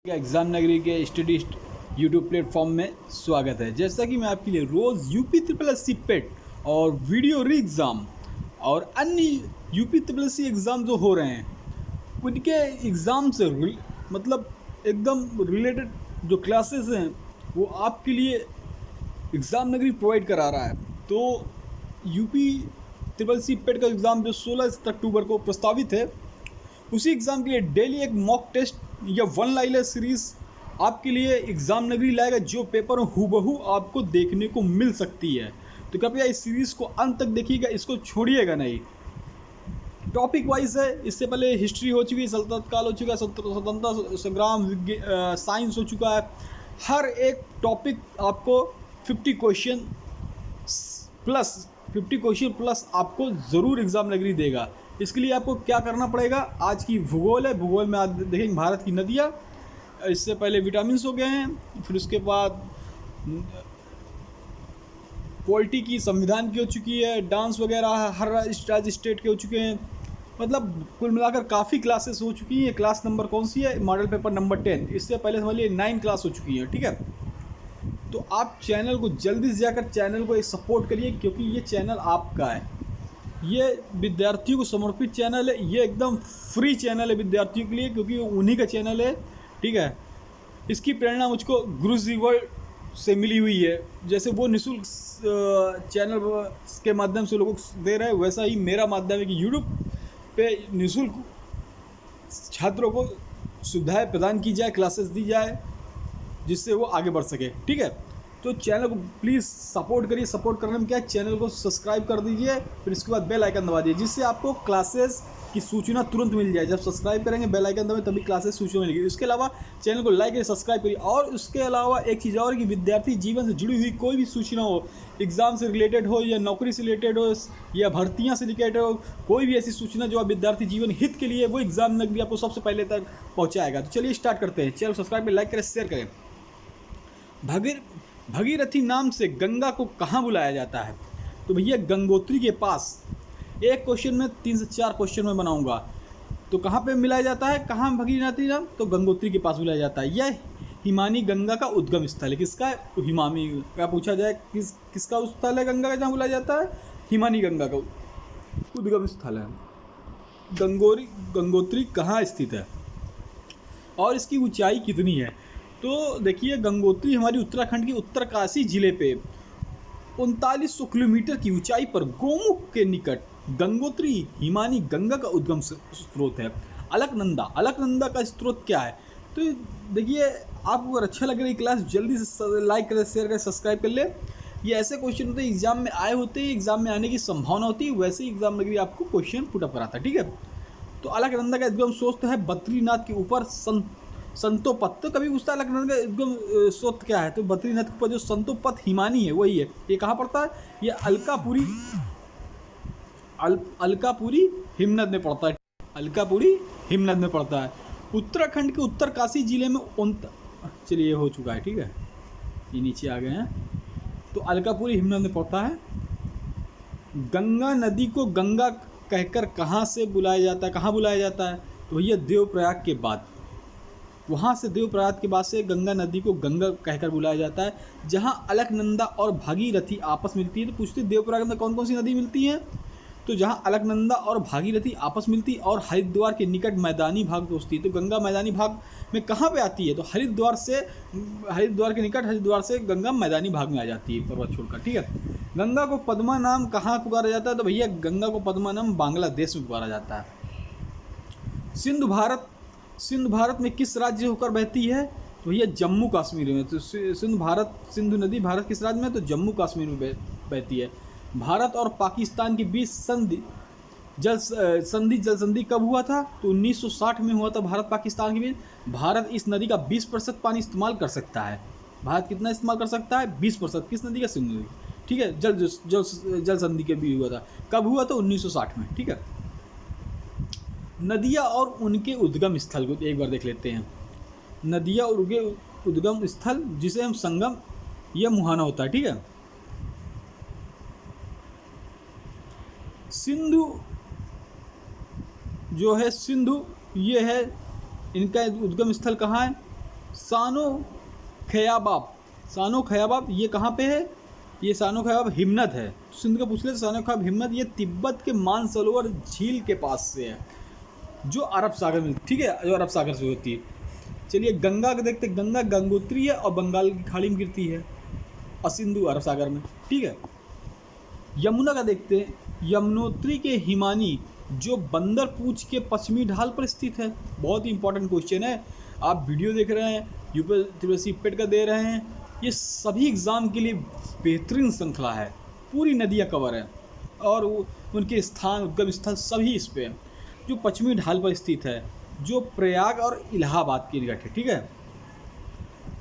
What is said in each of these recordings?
Exam नगरी के study YouTube platform में स्वागत है। जैसा कि मैं आपके लिए रोज़ UP triple S C PET और वीडियो री एग्ज़ाम और अन्य UP triple S C exam जो हो रहे हैं उनके एग्ज़ाम से मतलब एकदम रिलेटेड जो क्लासेस हैं वो आपके लिए एग्ज़ाम नगरी प्रोवाइड करा रहा है। तो यूपी ट्रिपल सी पेट का एग्ज़ाम जो 16 अक्टूबर को प्रस्तावित है, उसी एग्ज़ाम के लिए डेली एक मॉक टेस्ट या वन लाइनर सीरीज़ आपके लिए एग्ज़ाम नगरी लाएगा, जो पेपर हूबहू आपको देखने को मिल सकती है। तो कृपया इस सीरीज़ को अंत तक देखिएगा, इसको छोड़िएगा नहीं। टॉपिक वाइज है, इससे पहले हिस्ट्री हो चुकी है, सल्तनत काल हो चुका है, स्वतंत्रता संग्राम, साइंस हो चुका है। हर एक टॉपिक आपको 50 क्वेश्चन प्लस आपको ज़रूर एग्ज़ाम नगरी देगा। इसके लिए आपको क्या करना पड़ेगा, आज की भूगोल है, भूगोल में आज देखेंगे भारत की नदियाँ, इससे पहले विटामिन्स हो गए हैं, फिर उसके बाद पॉलिटी की, संविधान की हो चुकी है, डांस वगैरह हर राज्य स्टेट के हो चुके हैं। मतलब कुल मिलाकर काफ़ी क्लासेस हो चुकी हैं। क्लास नंबर कौन सी है, मॉडल पेपर नंबर 10, इससे पहले समझ लिए 9 क्लास हो चुकी है। ठीक है, तो आप चैनल को जल्दी से जाकर चैनल को एक सपोर्ट करिए, क्योंकि ये चैनल आपका है, ये विद्यार्थियों को समर्पित चैनल है, ये एकदम फ्री चैनल है विद्यार्थियों के लिए, क्योंकि उन्हीं का चैनल है। ठीक है, इसकी प्रेरणा मुझको गुरुजी वर्ल्ड से मिली हुई है। जैसे वो निःशुल्क चैनल के माध्यम से लोगों को दे रहे हैं, वैसा ही मेरा माध्यम है कि यूट्यूब पे निःशुल्क छात्रों को सुविधाएं प्रदान की जाए, क्लासेस दी जाए, जिससे वो आगे बढ़ सके। ठीक है, तो चैनल को प्लीज़ सपोर्ट करिए। सपोर्ट करने में क्या है, चैनल को सब्सक्राइब कर दीजिए, फिर इसके बाद बेल आइकन दबा दीजिए, जिससे आपको क्लासेस की सूचना तुरंत मिल जाए। जब सब्सक्राइब करेंगे, बेल आइकन दबाएं, तभी क्लासेस सूचना मिलेगी। इसके अलावा चैनल को लाइक करिए, सब्सक्राइब करिए। और उसके अलावा एक चीज़ और कि विद्यार्थी जीवन से जुड़ी हुई कोई भी सूचना हो, एग्ज़ाम से रिलेटेड हो या नौकरी से रिलेटेड हो या भर्तियाँ से रिलेटेड हो, कोई भी ऐसी सूचना जो आप विद्यार्थी जीवन हित के लिए, वो एग्ज़ाम नगरी आपको सबसे पहले तक पहुँचाएगा। तो चलिए स्टार्ट करते हैं। चैनल सब्सक्राइब करें, लाइक करें, शेयर करें। भगीरथी नाम से गंगा को कहाँ बुलाया जाता है? तो भैया गंगोत्री के पास। एक क्वेश्चन में 3 से 4 क्वेश्चन में बनाऊंगा। तो कहाँ पे मिलाया जाता है, कहाँ भगीरथी नाम? तो गंगोत्री के पास बुलाया जाता है। यह हिमानी गंगा का उद्गम स्थल है। किसका है? तो हिमानी का पूछा जाए, किसका स्थल है गंगा का जहाँ बुलाया जाता है? हिमानी गंगा का उद्गम स्थल है। गंगोत्री कहाँ स्थित है और इसकी ऊंचाई कितनी है? तो देखिए, गंगोत्री हमारी उत्तराखंड के उत्तरकाशी जिले पे 3900 किलोमीटर की ऊंचाई पर गोमुख के निकट गंगोत्री हिमानी गंगा का उद्गम स्रोत है। अलकनंदा का स्रोत क्या है? तो देखिए, आपको अगर अच्छा लग रहा है क्लास, जल्दी से लाइक करें, शेयर करें, सब्सक्राइब कर ले। ये ऐसे क्वेश्चन होते हैं, एग्जाम में आए होते हैं, एग्जाम में आने की संभावना होती है, वैसे ही एग्जाम में आपको क्वेश्चन पुट अप कराता है। ठीक है, तो अलकनंदा का उद्गम स्रोत है बद्रीनाथ के ऊपर संतोपथ। तो कभी पूछता है अलकनंदा का उद्गम स्रोत क्या है, तो बद्रीनाथ के ऊपर जो संतोपथ हिमानी है वही है। ये कहाँ पड़ता है? ये अलकापुरी हिमनद में पड़ता है। अलकापुरी हिमनद में पड़ता है, उत्तराखंड के उत्तरकाशी जिले में। चलिए, ये हो चुका है। ठीक है, ये नीचे आ गए हैं। तो अलकापुरी हिमनद में पड़ता है। गंगा नदी को गंगा कहकर कहाँ से बुलाया जाता है, कहाँ बुलाया जाता है? तो भैया देवप्रयाग के बाद, वहाँ से देवप्रयाग के बाद से गंगा नदी को गंगा कहकर बुलाया जाता है। जहाँ अलकनंदा और भागीरथी आपस मिलती है। तो पूछते देवप्रयाग में कौन कौन सी नदी मिलती हैं? तो जहाँ अलकनंदा और भागीरथी आपस मिलती और हरिद्वार के निकट मैदानी भाग पहुँचती है। तो गंगा मैदानी भाग में कहाँ पे आती है? तो हरिद्वार के निकट, हरिद्वार से गंगा मैदानी भाग में आ जाती है, पर्वत छोड़कर। ठीक है, गंगा को पद्मा नाम कहाँ पुकारा जाता है? तो भैया गंगा को पद्मा नाम बांग्लादेश में पुकारा जाता है। सिंधु भारत में किस राज्य होकर बहती है? तो भैया जम्मू कश्मीर में। तो सिंधु नदी भारत किस राज्य में? तो जम्मू कश्मीर में बहती है। भारत और पाकिस्तान के बीच जल संधि कब हुआ था? तो 1960 में हुआ था, भारत पाकिस्तान के बीच। भारत इस नदी का 20% पानी इस्तेमाल कर सकता है। भारत कितना इस्तेमाल कर सकता है? 20%। किस नदी का? सिंधु नदी। ठीक है, जल संधि के भी हुआ था। कब हुआ? तो 1960 में। ठीक है, नदियाँ और उनके उद्गम स्थल को एक बार देख लेते हैं। नदियाँ और उनके उद्गम स्थल, जिसे हम संगम या मुहाना होता है। ठीक है, सिंधु जो है, सिंधु ये है, इनका उद्गम स्थल कहाँ है? सानो खयाबाब, सानो खयाबाब ये कहाँ पे है? ये सानो खयाबाब हिमनद है। सिंध का पूछ ले, सानो खयाबाब हिमनद ये तिब्बत के मानसरोवर झील के पास से है, जो अरब सागर में, ठीक है, जो अरब सागर से होती है। चलिए गंगा को देखते, गंगा गंगोत्री है और बंगाल की खाड़ी में गिरती है और सिंधु अरब सागर में, ठीक है। यमुना का देखते हैं, यमुनोत्री के हिमानी जो बंदर पूंछ के पश्चिमी ढाल पर स्थित है। बहुत ही इंपॉर्टेंट क्वेश्चन है, आप वीडियो देख रहे हैं, यूपीएससी पेट का दे रहे हैं, ये सभी एग्ज़ाम के लिए बेहतरीन श्रृंखला है। पूरी नदियाँ कवर हैं और उनके स्थान, उद्गम स्थल सभी इस पे, जो पश्चिमी ढाल पर स्थित है, जो प्रयाग और इलाहाबाद के निकट है, ठीक है।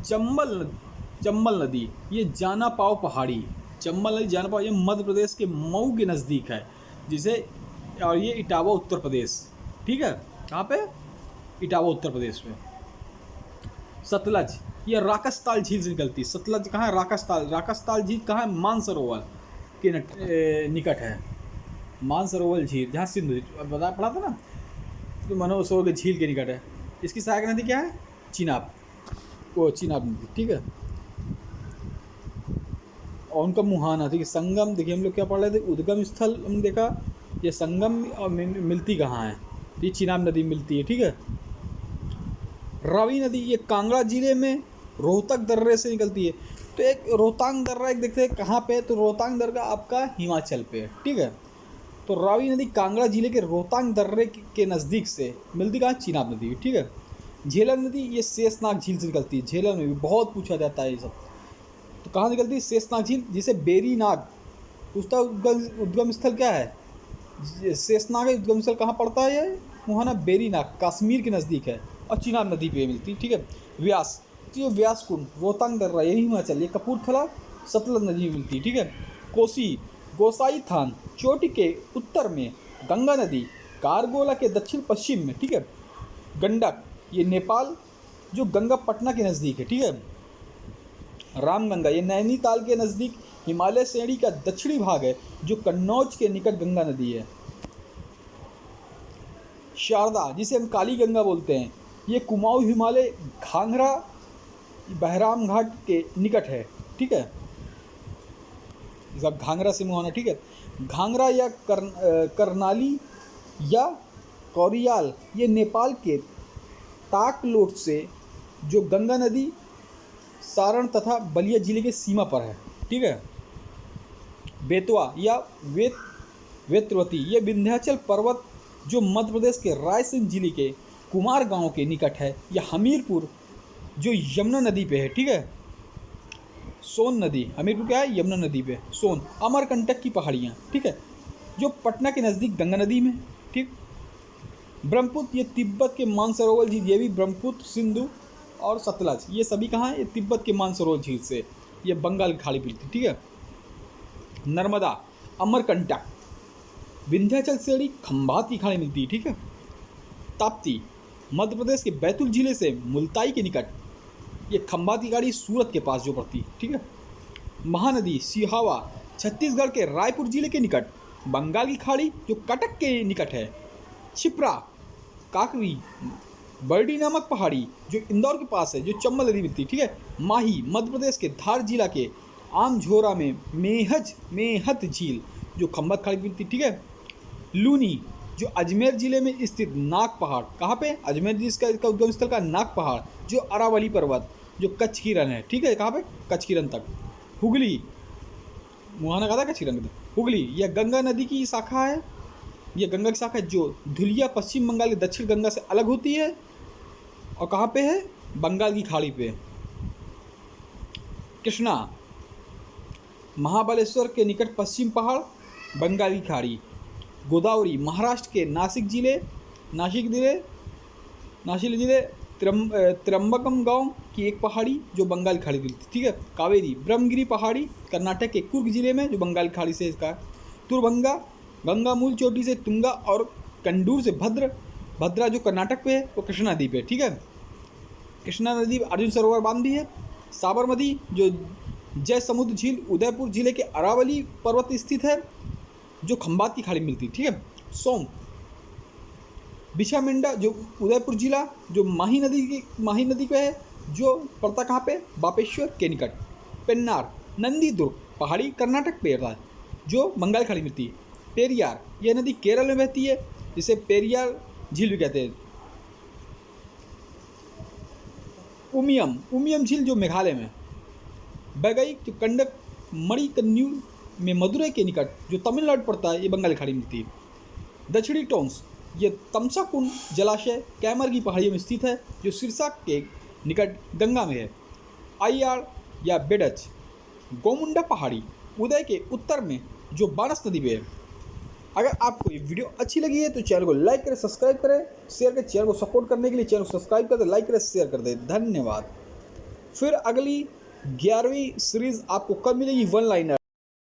चंबल नदी ये जाना पाव पहाड़ी, चंबल नदी जाना पाव, ये मध्य प्रदेश के मऊ के नज़दीक है, जिसे, और ये इटावा उत्तर प्रदेश, ठीक है। कहाँ पे? इटावा उत्तर प्रदेश में। सतलज ये राकसताल झील से निकलती है। सतलज कहाँ है? राकसताल। राकसताल झील कहाँ है? मानसरोवर के निकट है। मानसरोवर झील जहाँ सिंधु पढ़ा था ना, तो मानसरोवर के झील के निकट है। इसकी सहायक नदी क्या है? चिनाब, वो चिनाब नदी, ठीक है। और उनका मुहाना, ठीक है। संगम देखिए, हम लोग क्या पढ़ रहे थे, उद्गम स्थल हमने देखा, ये संगम और मिलती कहाँ है? ये चिनाब नदी मिलती है, ठीक है। रावी नदी ये कांगड़ा जिले में रोहतक दर्रे से निकलती है। तो एक रोहतांग दर्रा एक देखते हैं कहाँ पे है, तो रोहतांग दर्रा आपका हिमाचल पे है, ठीक है। तो रावी नदी कांगड़ा जिले के रोहतांग दर्रे के नज़दीक से मिलती कहाँ? चिनाब नदी, ठीक है। झेलम नदी ये शेषनाग झील से निकलती है। झेलम में भी बहुत पूछा जाता है ये सब। तो कहाँ निकलती है? शेषनाग झील, जिसे बेरीनाग, उसका उद्गम स्थल क्या है? शेषनाग उद्गम स्थल कहाँ पड़ता है? ये मुहाना बेरीनाग, कश्मीर के नज़दीक है और चिनाब नदी पे मिलती है, ठीक है। व्यास, तो ये व्यास कुंड रोहतांग दर्रा यही हिमाचल, ये कपूरथला सतलज नदी में मिलती है, ठीक है। कोसी गोसाई थान चोटी के उत्तर में, गंगा नदी कारगोला के दक्षिण पश्चिम में, ठीक है। गंडक ये नेपाल जो गंगा पटना के नज़दीक है, ठीक है। रामगंगा ये नैनीताल के नज़दीक हिमालय श्रेणी का दक्षिणी भाग है, जो कन्नौज के निकट गंगा नदी है। शारदा जिसे हम काली गंगा बोलते हैं, ये कुमाऊं हिमालय घाघरा बहराम घाट के निकट है, ठीक है। जब घाघरा से मुहाना, ठीक है। घाघरा या करनाली या कौरियाल ये नेपाल के ताकलोट से, जो गंगा नदी सारण तथा बलिया जिले के सीमा पर है, ठीक है। बेतवा या वेत्रवती ये विंध्याचल पर्वत जो मध्य प्रदेश के रायसेन जिले के कुमार गांव के निकट है। या हमीरपुर जो यमुना नदी पे है, ठीक है। सोन नदी, हमीरपुर क्या है? यमुना नदी पे। सोन अमरकंटक की पहाड़ियाँ, ठीक है, जो पटना के नज़दीक गंगा नदी में, ठीक। ब्रह्मपुत्र ये तिब्बत के मानसरोवर झील, ये भी ब्रह्मपुत्र, सिंधु और सतलज ये सभी कहाँ है? ये तिब्बत के मानसरोवर झील से, ये बंगाल की खाड़ी मिलती, ठीक है। नर्मदा अमरकंटक विंध्याचल श्रेणी खंभात की खाड़ी मिलती है, ठीक है। ताप्ती मध्य प्रदेश के बैतूल जिले से मुल्ताई के निकट, ये खंभात की खाड़ी सूरत के पास जो पड़ती है, ठीक है। महानदी सिहावा छत्तीसगढ़ के रायपुर जिले के निकट, बंगाल की खाड़ी जो कटक के निकट है। छिप्रा काकरी बर्डी नामक पहाड़ी जो इंदौर के पास है, जो चंबल नदी मिलती है, ठीक है। माही मध्य प्रदेश के धार जिला के आमझोरा में मेहत झील जो खंभात खाड़ी मिलती है, ठीक है। लूनी जो अजमेर जिले में स्थित नाग पहाड़, कहाँ पे? अजमेर जिले का इसका उद्गम स्थल का नाग पहाड़, जो अरावली पर्वत जो कच्छ की रण है, ठीक है। कहाँ पे? कच्छ की रण तक। हुगली मुहाना कहा था कच्छ की रण तक। हुगली यह गंगा नदी की शाखा है, यह गंगा की शाखा है जो धुलिया पश्चिम बंगाल की दक्षिण गंगा से अलग होती है और कहाँ पे है? बंगाल की खाड़ी पे। कृष्णा महाबलेश्वर के निकट पश्चिम पहाड़, बंगाल की खाड़ी। गोदावरी महाराष्ट्र के नासिक जिले त्र्यंबकम गांव की एक पहाड़ी जो बंगाल की खाड़ी मिलती, ठीक है। कावेरी ब्रह्मगिरी पहाड़ी कर्नाटक के कुर्ग जिले में जो बंगाल की खाड़ी से इसका। तुरभंगा गंगा मूल चोटी से तुंगा और कंडूर से भद्रा जो कर्नाटक पे है वो कृष्णा नदी पे, ठीक है। कृष्णा नदी अर्जुन सरोवर बांध भी है। साबरमती जो जय समुद्र झील उदयपुर जिले के अरावली पर्वत स्थित है, जो खंभात की खाड़ी मिलती, ठीक है। सोम बिछामेंडा जो उदयपुर जिला जो माही नदी पे है, जो पड़ता कहाँ पे, बापेश्वर के निकट। पेन्नार नंदी दुर्ग पहाड़ी कर्नाटक पे है, जो बंगाल खाड़ी में मिलती है। पेरियार यह नदी केरल में बहती है, जिसे पेरियार झील भी कहते हैं। उमियम झील जो मेघालय में। बैगई जो कंडक मणिकन्यू में मदुरै के निकट जो तमिलनाडु पड़ता है, ये बंगाल खाड़ी में मिलती है। दक्षिणी टोन्स ये तमसाकुंड जलाशय कैमर की पहाड़ियों में स्थित है, जो सिरसा के निकट गंगा में है। आईआर या बेडच गोमुंडा पहाड़ी उदय के उत्तर में जो बानस नदी में है। अगर आपको ये वीडियो अच्छी लगी है तो चैनल को लाइक करें, सब्सक्राइब करें, शेयर करें। चैनल को सपोर्ट करने के लिए चैनल को सब्सक्राइब कर दें, लाइक करें, शेयर कर दें। धन्यवाद। फिर अगली 11वीं सीरीज़ आपको कब मिलेगी, वन लाइनर।